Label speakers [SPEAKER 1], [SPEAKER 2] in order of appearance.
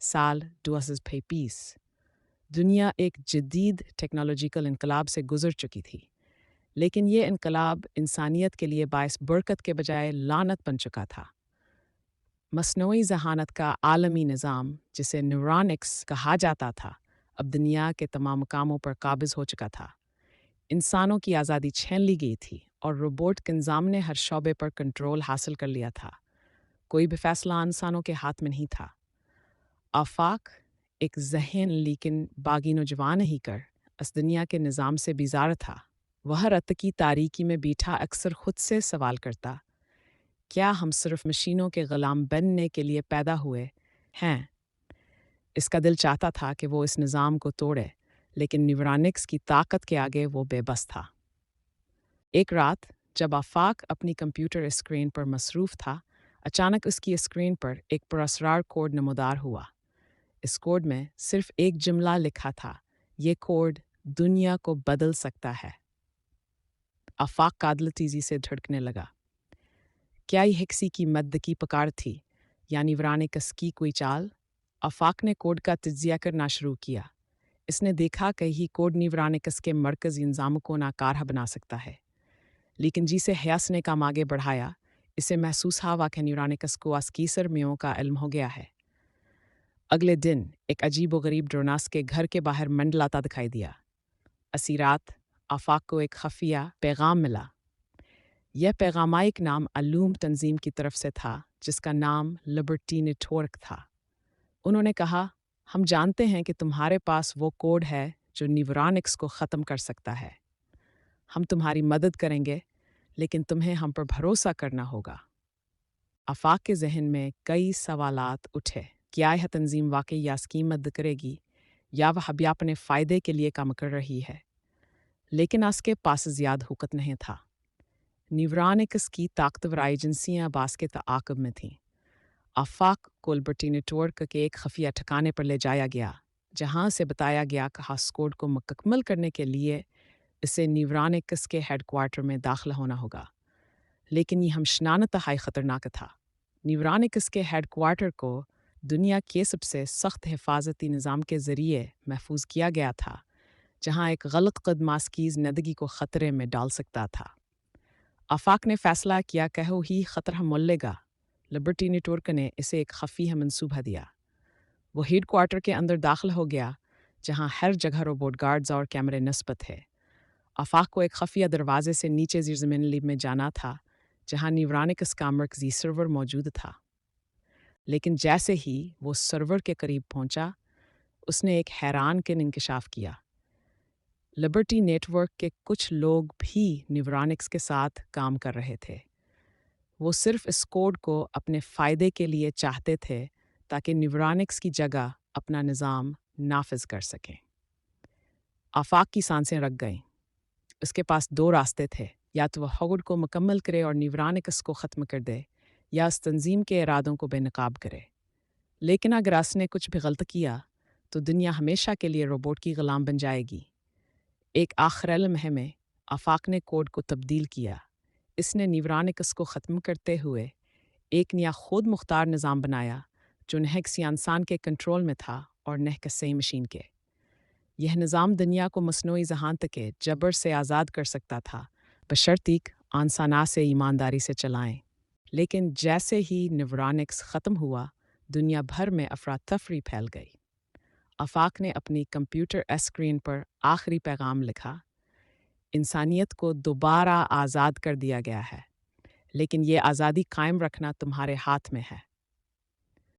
[SPEAKER 1] साल 2020 दुनिया एक जदीद टेक्नोलॉजिकल इनकलाब से गुजर चुकी थी, लेकिन ये इनकलाब इंसानियत के लिए बायस बरकत के बजाय लानत बन चुका था। मस्नूई ज़हानत का आलमी निज़ाम, जिसे न्यूरॉनिक्स कहा जाता था, अब दुनिया के तमाम कामों पर काबिज़ हो चुका था। इंसानों की आज़ादी छीन ली गई थी और रोबोट के निज़ाम ने हर शोबे पर कंट्रोल हासिल कर लिया था। कोई भी फैसला इंसानों के हाथ में नहीं था। आफाक, एक ज़हन लेकिन बागी नौजवान ही कर, इस दुनिया के निज़ाम से बेजार था। वह रत की तारीकी में बैठा अक्सर खुद से सवाल करता, क्या हम सिर्फ मशीनों के ग़ुलाम बनने के लिए पैदा हुए हैं? इसका दिल चाहता था कि वो इस निज़ाम को तोड़े, लेकिन न्यूरॉनिक्स की ताकत के आगे वो बेबस था। एक रात जब आफाक अपनी कंप्यूटर स्क्रीन पर मसरूफ़ था, अचानक उसकी स्क्रीन पर एक पुरअसरार कोड नमूदार हुआ। इस कोड में सिर्फ एक जुमला लिखा था, ये कोड दुनिया को बदल सकता है। आफाक का दिल तेज़ी से धड़कने लगा। क्या यह किसी की मदद की पुकार थी, यानी न्यूरॉनिक्स की कोई चाल? आफाक ने कोड का तज्जिया करना शुरू किया। इसने देखा कि यही कोड न्यूरॉनिक्स के मरकज़ी निज़ाम को नाकारह बना सकता है। लेकिन जिसे हयास ने काम आगे बढ़ाया, इसे महसूस हुआ कि न्यूरॉनिक्स को असकी सरमियों का इल्म हो गया है। अगले दिन एक अजीब व गरीब ड्रोनास के घर के बाहर मंडलाता दिखाई दिया। असी रात आफाक को एक खफिया पैगाम मिला। यह पैगाम एक नाम अलूम तंजीम की तरफ से था, जिसका नाम लिबर्टी नेटवर्क था। उन्होंने कहा, हम जानते हैं कि तुम्हारे पास वो कोड है जो न्यूरॉनिक्स को ख़त्म कर सकता है। हम तुम्हारी मदद करेंगे, लेकिन तुम्हें हम पर भरोसा करना होगा। आफाक के जहन में कई सवालात उठे। क्या यह तंजीम वाकई यास की मदद करेगी, या वह अभी अपने फ़ायदे के लिए काम कर रही है? लेकिन उसके पास ज़्यादा हुकत नहीं था। न्यूरॉनिक्स की ताकतवर एजेंसियाँ बास के ताक़ब में थीं। आफाक को लिबर्टी नेटवर्क के एक खफिया ठिकाने पर ले जाया गया, जहाँ से बताया गया कि हास कोड को मुकम्मल करने के लिए इसे न्यूरॉनिक्स के हेडक्वार्टर में दाखिल होना होगा। लेकिन यह हमशनान तहाई ख़तरनाक था। न्यूरॉनिक्स के हेडक्वार्टर को दुनिया के सबसे सख्त हिफाजती निज़ाम के ज़रिए महफूज किया गया था, जहाँ एक गलत कदम उसकी ज़िंदगी को ख़तरे में डाल सकता था। आफाक ने फ़ैसला किया कि ही ख़तरा मोल लेगा। लिबर्टी नेटवर्क ने इसे एक खफिया मंसूबा दिया। वो हेडक्वार्टर के अंदर दाखिल हो गया, जहाँ हर जगह रोबोट गार्ड्स और कैमरे नस्बत थे। आफाक को एक खफिया दरवाजे से नीचे ज़मीन लीब में जाना था, जहाँ न्यूरॉनिक्स का मरकज़ी सर्वर मौजूद था। लेकिन जैसे ही वो सर्वर के करीब पहुंचा, उसने एक हैरान किन इंकशाफ किया। लिबर्टी नेटवर्क के कुछ लोग भी न्यूरॉनिक्स के साथ काम कर रहे थे। वो सिर्फ इस कोड को अपने फ़ायदे के लिए चाहते थे, ताकि न्यूरॉनिक्स की जगह अपना निज़ाम नाफिज कर सकें। आफाक की सांसें रक गईं। उसके पास दो रास्ते थे, या तो वह कोड को मुकम्मल करे और न्यूरॉनिक्स को ख़त्म कर दे, या इस तंजीम के इरादों को बेनकाब करे। लेकिन अगर उसने कुछ भी गलत किया, तो दुनिया हमेशा के लिए रोबोट की ग़ुलाम बन जाएगी। एक आखिरी लम्हे में आफाक ने कोड को तब्दील किया। इसने न्यूरॉनिक्स को ख़त्म करते हुए एक नया खुद मुख्तार निज़ाम बनाया, जो न किसी इंसान के कंट्रोल में था और न किसी मशीन के। यह निज़ाम दुनिया को मस्नूई ज़हानत के जबर से आज़ाद कर सकता था, बशर्ते इंसाना से ईमानदारी से चलाएं। लेकिन जैसे ही न्यूरॉनिक्स ख़त्म हुआ, दुनिया भर में अफरा तफरी फैल गई। आफाक ने अपनी कंप्यूटर स्क्रीन पर आखिरी पैगाम लिखा, इंसानियत को दोबारा आज़ाद कर दिया गया है, लेकिन ये आज़ादी कायम रखना तुम्हारे हाथ में है।